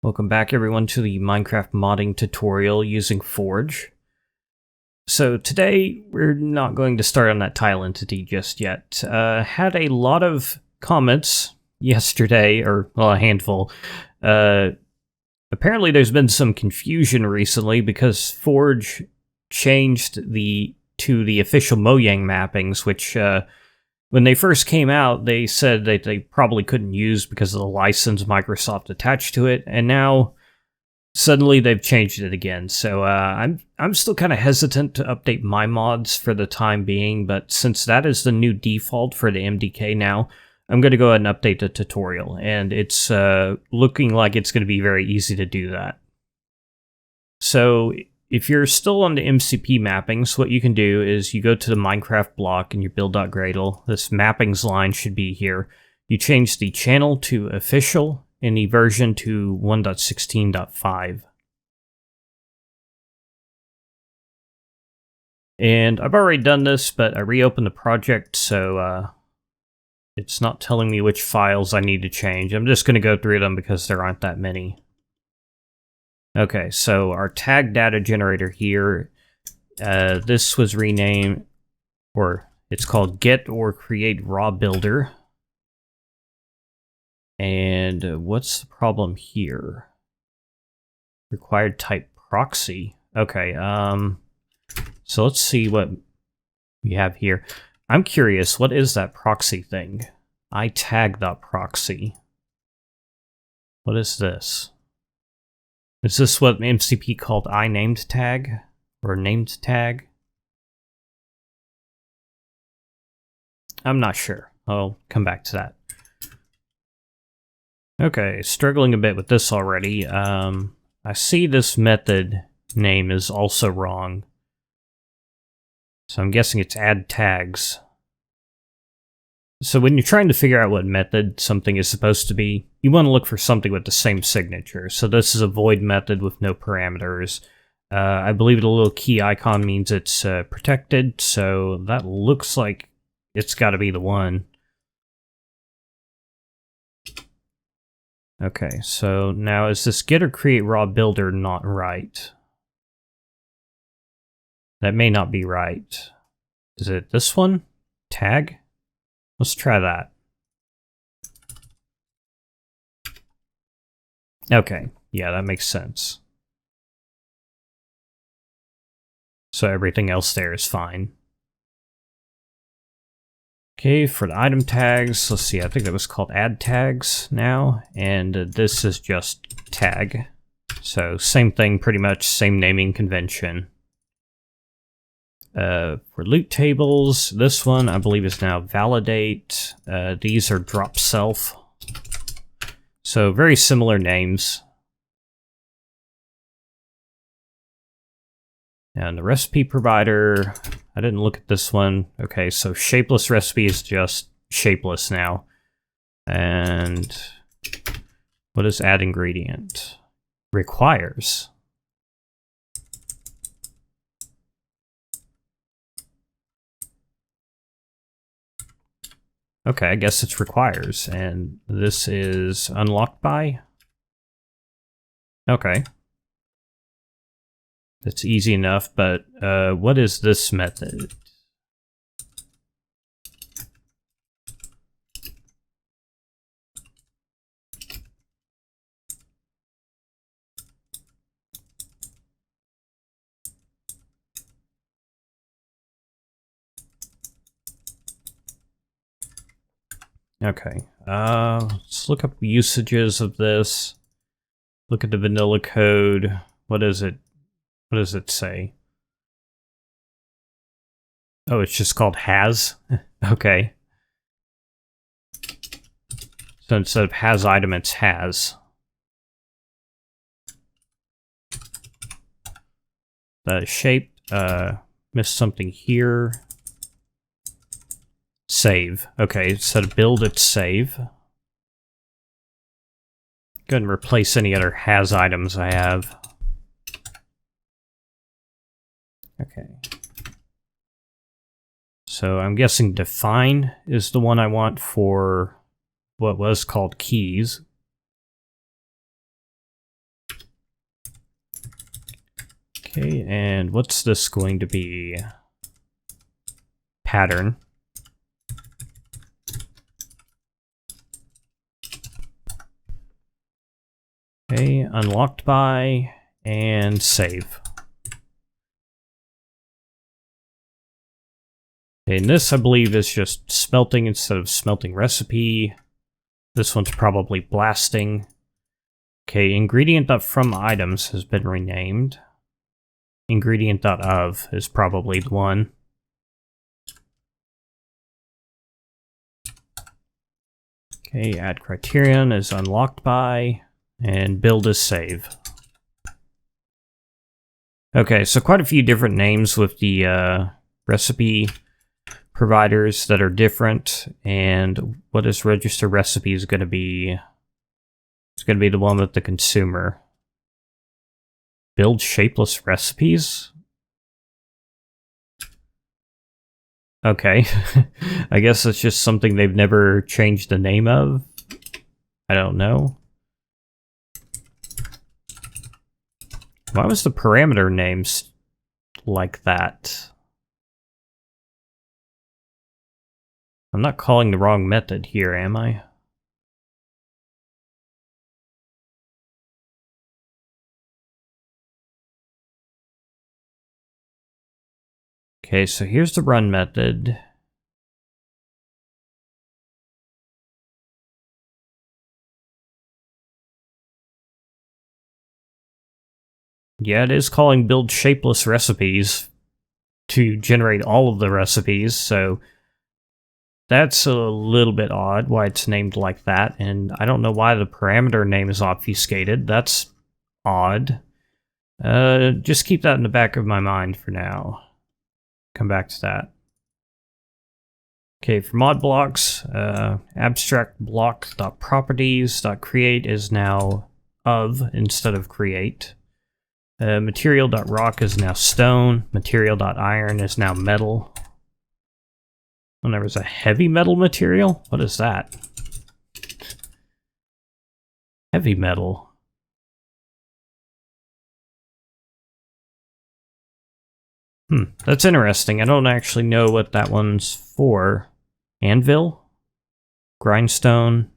Welcome back everyone to the Minecraft modding tutorial using Forge. So today we're not going to start on that tile entity just yet. Had a lot of comments yesterday, or well, a handful. Apparently there's been some confusion recently because Forge changed to the official Mojang mappings, which when they first came out, they said that they probably couldn't use because of the license Microsoft attached to it, and now suddenly they've changed it again. So I'm still kind of hesitant to update my mods for the time being, but since that is the new default for the MDK now, I'm going to go ahead and update the tutorial, and it's looking like it's going to be very easy to do that. So if you're still on the MCP mappings, what you can do is you go to the Minecraft block in your build.gradle. This mappings line should be here. You change the channel to official and the version to 1.16.5. And I've already done this, but I reopened the project, so it's not telling me which files I need to change. I'm just going to go through them because there aren't that many. Okay, so our tag data generator here, this was renamed, or it's called Get or Create Raw Builder. And what's the problem here? Required type proxy. Okay, so let's see what we have here. I'm curious, what is that proxy thing? itag.proxy. What is this? Is this what MCP called inamed tag? Or named tag? I'm not sure. I'll come back to that. Okay, struggling a bit with this already. I see this method name is also wrong. So I'm guessing it's add tags. So when you're trying to figure out what method something is supposed to be, you want to look for something with the same signature. So this is a void method with no parameters. I believe the little key icon means it's protected, so that looks like it's got to be the one. Okay, so now is this get or create raw builder not right? That may not be right. Is it this one? Tag? Let's try that. Okay, yeah, that makes sense. So everything else there is fine. Okay, for the item tags, let's see, I think that was called add tags now, and this is just tag. So same thing, pretty much, same naming convention. For loot tables, this one I believe is now validate. These are drop self. So very similar names. And the recipe provider, I didn't look at this one. Okay, so Shapeless Recipe is just shapeless now. And what is add ingredient? Requires. Okay, I guess it's requires, and this is unlocked by? Okay. That's easy enough, but what is this method? Okay, let's look up usages of this. Look at the vanilla code. What is it? What does it say? Oh, it's just called has? Okay. So instead of has item, it's has. The shape, missed something here. Save. Okay, instead of build, it's save. Go ahead and replace any other has items I have. Okay. So I'm guessing define is the one I want for what was called keys. Okay, and what's this going to be? Pattern. Okay, unlocked by, and save. Okay, and this, I believe, is just smelting instead of smelting recipe. This one's probably blasting. Okay, ingredient.from items has been renamed. Ingredient.of is probably the one. Okay, add criterion is unlocked by, and build is save. Okay, so quite a few different names with the recipe providers that are different, and what is register recipe is going to be. It's going to be the one with the consumer. Build shapeless recipes? Okay. I guess it's just something they've never changed the name of. I don't know. Why was the parameter names like that? I'm not calling the wrong method here, am I? Okay, so here's the run method. Yeah, it is calling build shapeless recipes to generate all of the recipes, so that's a little bit odd why it's named like that, and I don't know why the parameter name is obfuscated. That's odd. Just keep that in the back of my mind for now. Come back to that. Okay, for Modblocks, Abstractblock.properties.create is now of instead of create. Material.rock is now stone. Material.iron is now metal. And there was a heavy metal material? What is that? Heavy metal. That's interesting. I don't actually know what that one's for. Anvil? Grindstone?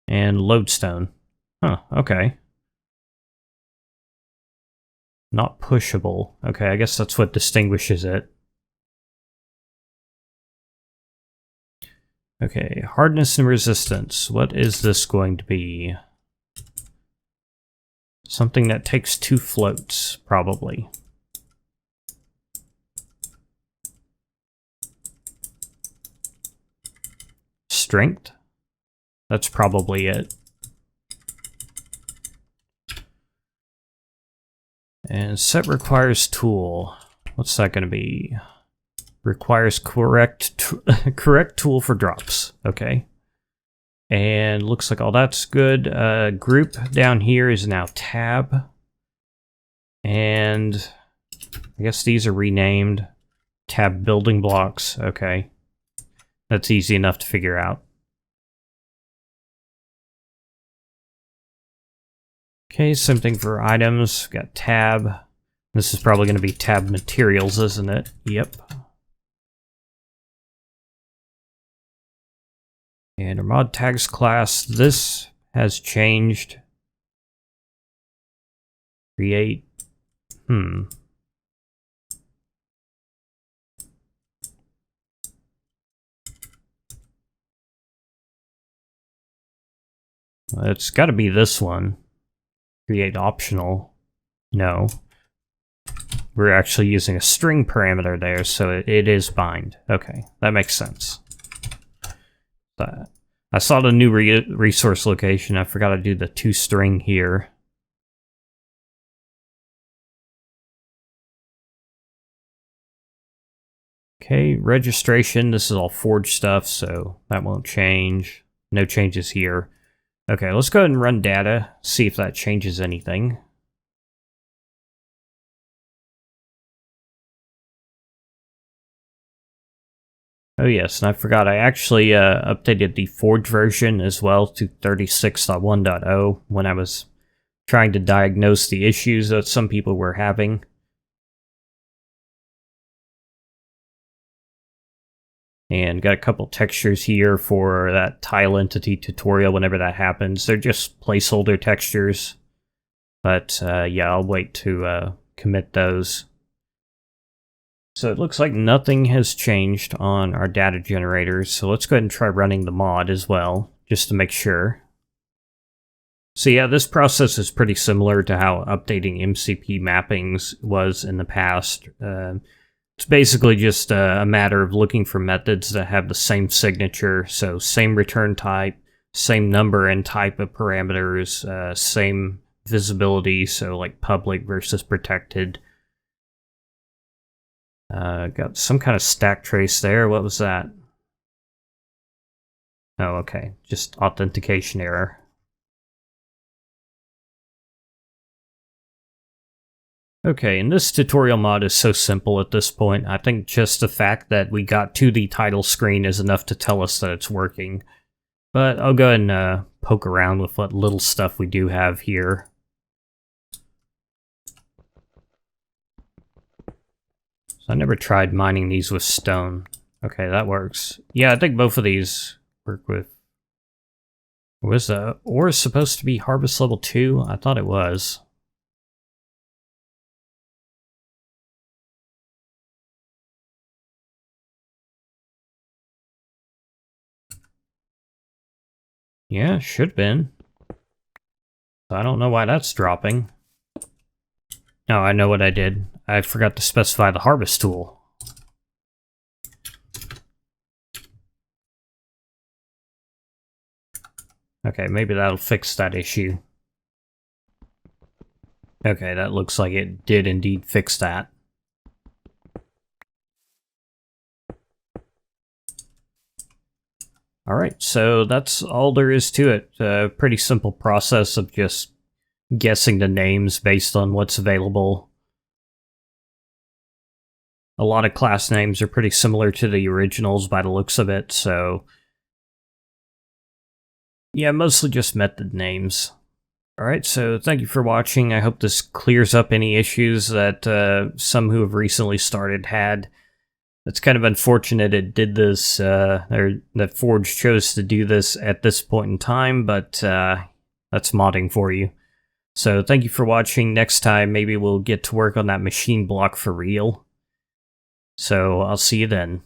And lodestone. Huh, okay. Not pushable. Okay, I guess that's what distinguishes it. Okay, hardness and resistance. What is this going to be? Something that takes 2 floats, probably. Strength? That's probably it. And set requires tool. What's that going to be? Requires correct tool for drops. Okay. And looks like all that's good. Group down here is now tab. And I guess these are renamed. Tab building blocks. Okay. That's easy enough to figure out. Okay, same thing for items. We've got tab. This is probably going to be tab materials, isn't it? Yep. And our mod tags class, this has changed. Create. It's got to be this one. Create optional. No. We're actually using a string parameter there, so it is bind. Okay, that makes sense. I saw the new resource location. I forgot to do the toString here. Okay, registration. This is all Forge stuff, so that won't change. No changes here. Okay, let's go ahead and run data, see if that changes anything. Oh yes, and I forgot, I actually updated the Forge version as well to 36.1.0 when I was trying to diagnose the issues that some people were having. And got a couple textures here for that tile entity tutorial whenever that happens. They're just placeholder textures. But yeah, I'll wait to commit those. So it looks like nothing has changed on our data generators. So let's go ahead and try running the mod as well, just to make sure. So yeah, this process is pretty similar to how updating MCP mappings was in the past. It's basically just a matter of looking for methods that have the same signature, so same return type, same number and type of parameters, same visibility, so like public versus protected. Got some kind of stack trace there. What was that? Oh, okay. Just authentication error. Okay, and this tutorial mod is so simple at this point. I think just the fact that we got to the title screen is enough to tell us that it's working. But I'll go ahead and poke around with what little stuff we do have here. So I never tried mining these with stone. Okay, that works. Yeah, I think both of these work with... Was the ore supposed to be harvest level 2? I thought it was. Yeah, should have been. I don't know why that's dropping. Oh, I know what I did. I forgot to specify the harvest tool. Okay, maybe that'll fix that issue. Okay, that looks like it did indeed fix that. Alright, so that's all there is to it. A pretty simple process of just guessing the names based on what's available. A lot of class names are pretty similar to the originals by the looks of it, so... yeah, mostly just method names. Alright, so thank you for watching. I hope this clears up any issues that some who have recently started had. It's kind of unfortunate it did this, or that Forge chose to do this at this point in time, but that's modding for you. So thank you for watching. Next time, maybe we'll get to work on that machine block for real. So I'll see you then.